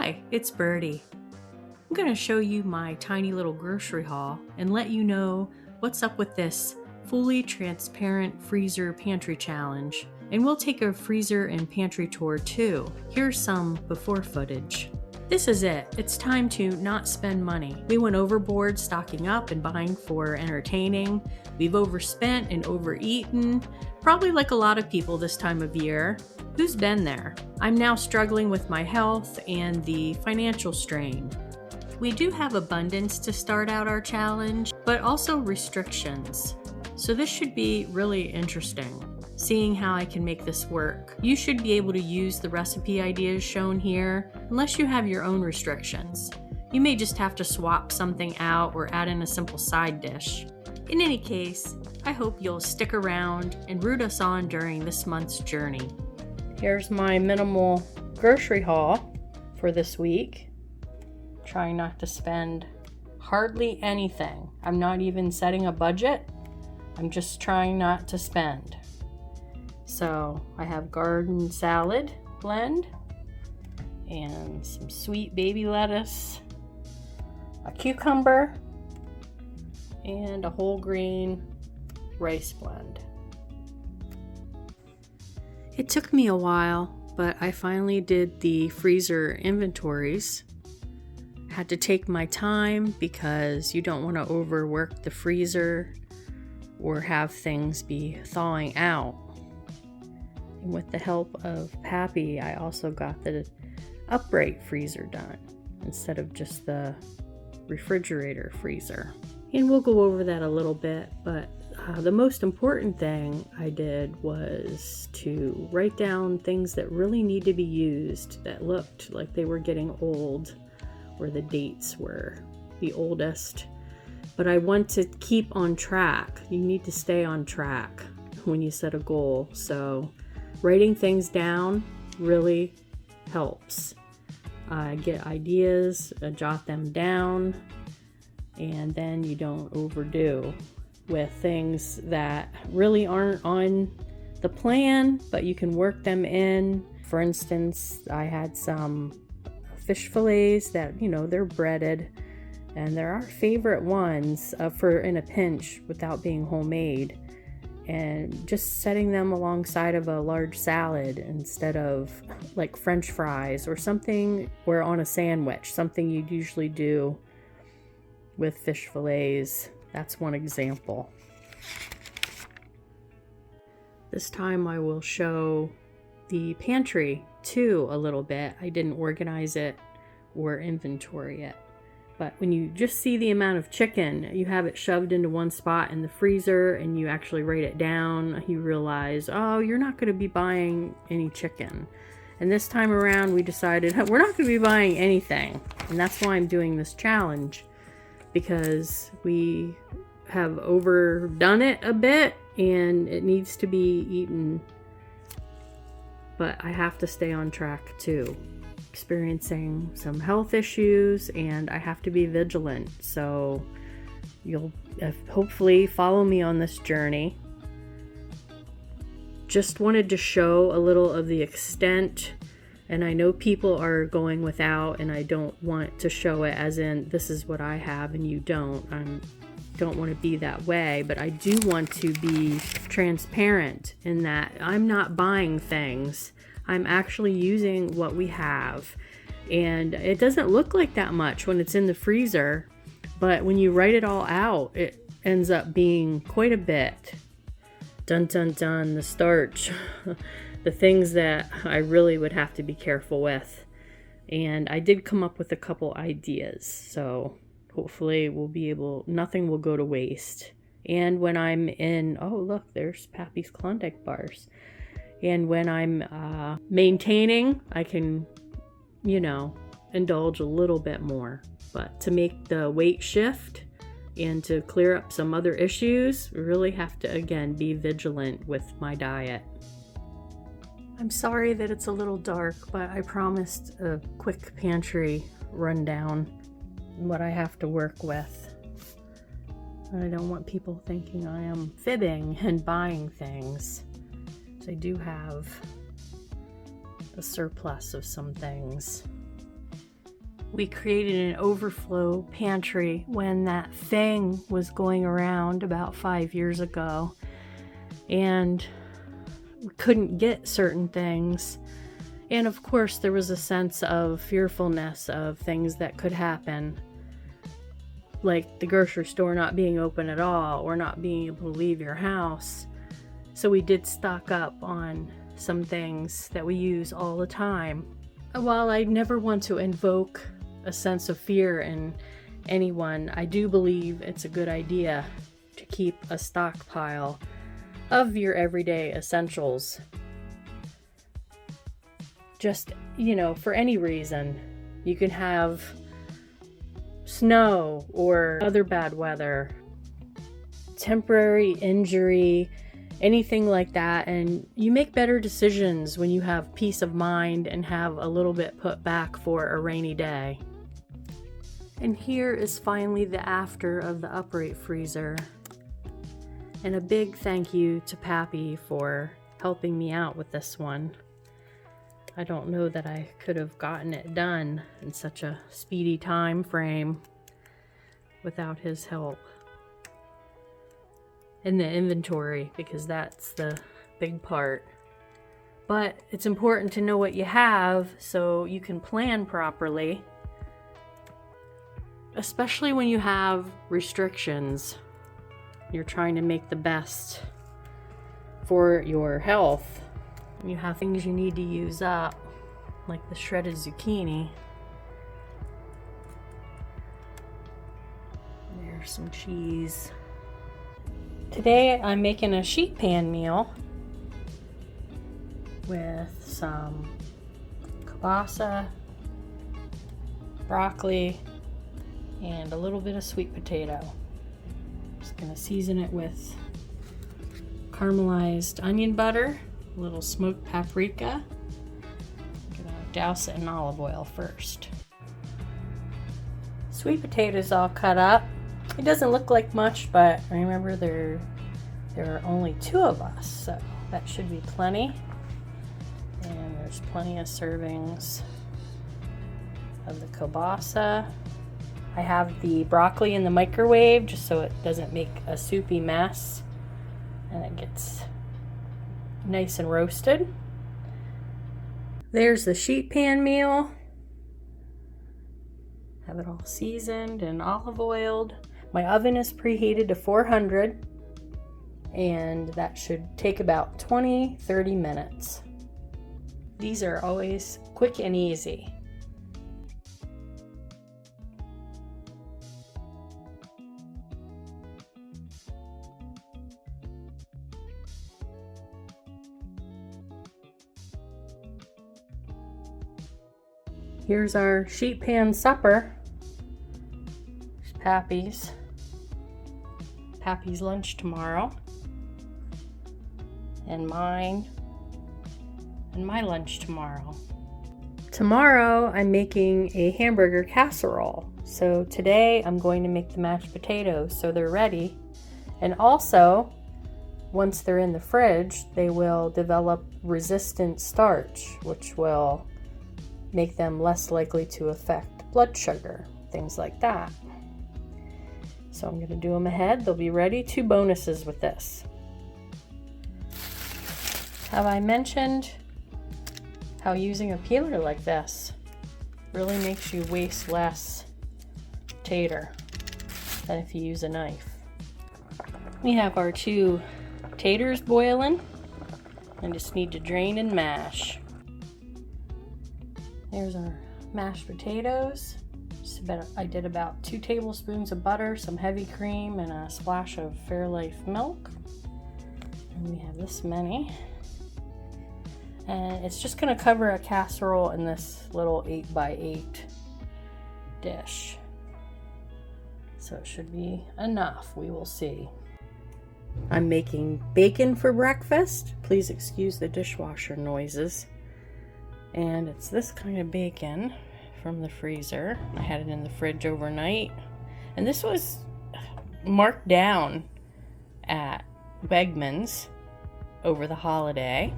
Hi, it's Birdie. I'm going to show you my tiny little grocery haul and let you know what's up with this fully transparent freezer pantry challenge. And we'll take a freezer and pantry tour too. Here's some before footage. This is it. It's time to not spend money. We went overboard stocking up and buying for entertaining. We've overspent and overeaten, probably like a lot of people this time of year. Who's been there? I'm now struggling with my health and the financial strain. We do have abundance to start out our challenge, but also restrictions. So this should be really interesting, seeing how I can make this work. You should be able to use the recipe ideas shown here, unless you have your own restrictions. You may just have to swap something out or add in a simple side dish. In any case, I hope you'll stick around and root us on during this month's journey. Here's my minimal grocery haul for this week. Trying not to spend hardly anything. I'm not even setting a budget. I'm just trying not to spend. So I have garden salad blend and some sweet baby lettuce, a cucumber, and a whole grain rice blend. It took me a while, but I finally did the freezer inventories. Had to take my time because you don't want to overwork the freezer or have things be thawing out. And with the help of Pappy, I also got the upright freezer done instead of just the refrigerator freezer. And we'll go over that a little bit, but the most important thing I did was to write down things that really need to be used that looked like they were getting old or the dates were the oldest. But I want to keep on track. You need to stay on track when you set a goal. So writing things down really helps. Get ideas, jot them down, and then you don't overdo with things that really aren't on the plan, but you can work them in. For instance, I had some fish fillets that, they're breaded, and they're our favorite ones for in a pinch without being homemade. And just setting them alongside of a large salad instead of like French fries or something, or on a sandwich, something you'd usually do with fish fillets. That's one example. This time I will show the pantry too a little bit. I didn't organize it or inventory it. But when you just see the amount of chicken, you have it shoved into one spot in the freezer and you actually write it down, you realize, oh, you're not going to be buying any chicken. And this time around we decided we're not going to be buying anything. And that's why I'm doing this challenge, because we have overdone it a bit and it needs to be eaten. But I have to stay on track too. Experiencing some health issues and I have to be vigilant. So you'll hopefully follow me on this journey. Just wanted to show a little of the extent, and I know people are going without, and I don't want to show it as in this is what I have and you don't. I don't want to be that way, but I do want to be transparent in that I'm not buying things. I'm actually using what we have. And it doesn't look like that much when it's in the freezer, but when you write it all out, it ends up being quite a bit. Dun dun dun, the starch. The things that I really would have to be careful with. And I did come up with a couple ideas, so hopefully nothing will go to waste. And when I'm in, oh look, there's Pappy's Klondike bars. And when I'm maintaining, I can, indulge a little bit more. But to make the weight shift and to clear up some other issues, we really have to, again, be vigilant with my diet. I'm sorry that it's a little dark, but I promised a quick pantry rundown, what I have to work with. I don't want people thinking I am fibbing and buying things. I do have a surplus of some things. We created an overflow pantry when that thing was going around about 5 years ago, and we couldn't get certain things. And of course, there was a sense of fearfulness of things that could happen, like the grocery store not being open at all or not being able to leave your house. So we did stock up on some things that we use all the time. While I never want to invoke a sense of fear in anyone, I do believe it's a good idea to keep a stockpile of your everyday essentials. Just, for any reason. You can have snow or other bad weather, temporary injury, anything like that, and you make better decisions when you have peace of mind and have a little bit put back for a rainy day. And here is finally the after of the upright freezer. And a big thank you to Pappy for helping me out with this one. I don't know that I could have gotten it done in such a speedy time frame without his help. And the inventory, because that's the big part. But it's important to know what you have so you can plan properly, especially when you have restrictions. You're trying to make the best for your health. You have things you need to use up, like the shredded zucchini. There's some cheese. Today I'm making a sheet pan meal with some kielbasa, broccoli, and a little bit of sweet potato. Just gonna season it with caramelized onion butter, a little smoked paprika. I'm gonna douse it in olive oil first. Sweet potatoes all cut up. It doesn't look like much, but remember there are only 2 of us, so that should be plenty. And there's plenty of servings of the kielbasa. I have the broccoli in the microwave just so it doesn't make a soupy mess and it gets nice and roasted. There's the sheet pan meal. Have it all seasoned and olive oiled. My oven is preheated to 400 and that should take about 20-30 minutes. These are always quick and easy. Here's our sheet pan supper. There's Pappy's lunch tomorrow. And mine and my lunch tomorrow. Tomorrow I'm making a hamburger casserole. So today I'm going to make the mashed potatoes so they're ready. And also, once they're in the fridge, they will develop resistant starch, which will make them less likely to affect blood sugar, things like that. So I'm going to do them ahead. They'll be ready. 2 bonuses with this. Have I mentioned how using a peeler like this really makes you waste less tater than if you use a knife? We have our 2 taters boiling. I just need to drain and mash. There's our mashed potatoes. I did about 2 tablespoons of butter, some heavy cream, and a splash of Fairlife milk. And we have this many. And it's just going to cover a casserole in this little 8x8 dish. So it should be enough. We will see. I'm making bacon for breakfast. Please excuse the dishwasher noises. And it's this kind of bacon from the freezer. I had it in the fridge overnight. And this was marked down at Wegmans over the holiday.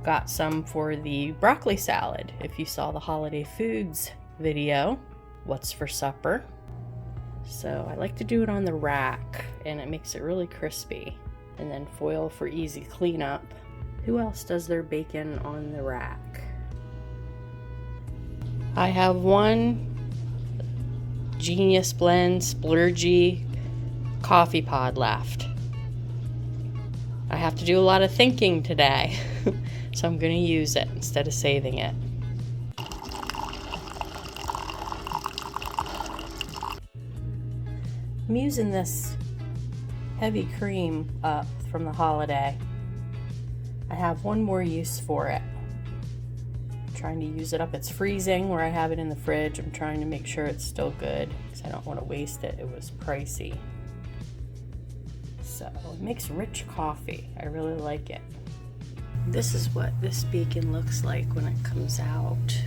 Got some for the broccoli salad, if you saw the holiday foods video, what's for supper. So I like to do it on the rack and it makes it really crispy. And then foil for easy cleanup. Who else does their bacon on the rack? I have one Genius Blend Splurgy coffee pod left. I have to do a lot of thinking today, so I'm going to use it instead of saving it. I'm using this heavy cream up from the holiday. I have one more use for it. I'm trying to use it up. It's freezing where I have it in the fridge. I'm trying to make sure it's still good because I don't want to waste it. It was pricey. So it makes rich coffee. I really like it. This is what this bacon looks like when it comes out.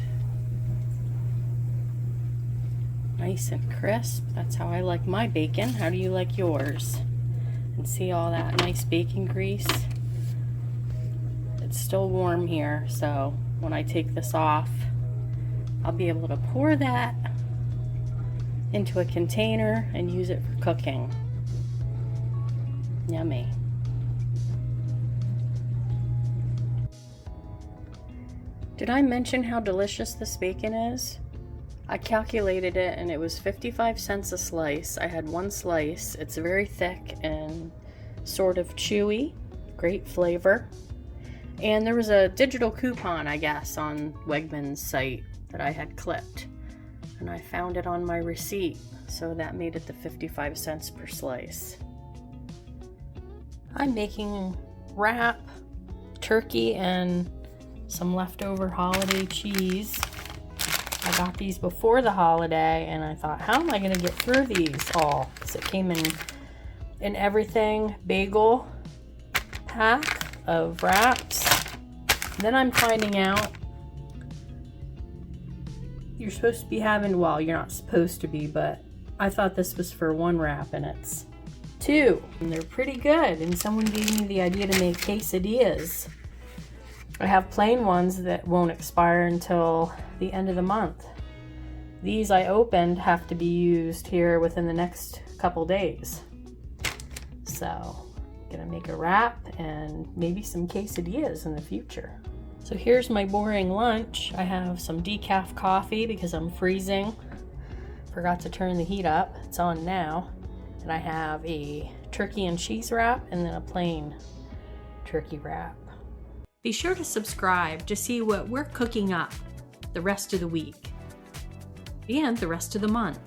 Nice and crisp. That's how I like my bacon. How do you like yours? And see all that nice bacon grease? It's still warm here, so when I take this off, I'll be able to pour that into a container and use it for cooking. Yummy. Did I mention how delicious this bacon is? I calculated it and it was 55 cents a slice. I had one slice. It's very thick and sort of chewy. Great flavor. And there was a digital coupon, I guess, on Wegmans' site that I had clipped. And I found it on my receipt, so that made it the 55 cents per slice. I'm making wrap, turkey, and some leftover holiday cheese. I got these before the holiday, and I thought, how am I going to get through these all? Because it came in everything bagel pack of wraps. Then I'm finding out you're supposed to be having, well, you're not supposed to be, but I thought this was for one wrap, and it's two. And they're pretty good, and someone gave me the idea to make quesadillas. I have plain ones that won't expire until the end of the month. These I opened have to be used here within the next couple days. So, gonna make a wrap and maybe some quesadillas in the future. So here's my boring lunch. I have some decaf coffee because I'm freezing. Forgot to turn the heat up. It's on now. And I have a turkey and cheese wrap and then a plain turkey wrap. Be sure to subscribe to see what we're cooking up the rest of the week and the rest of the month.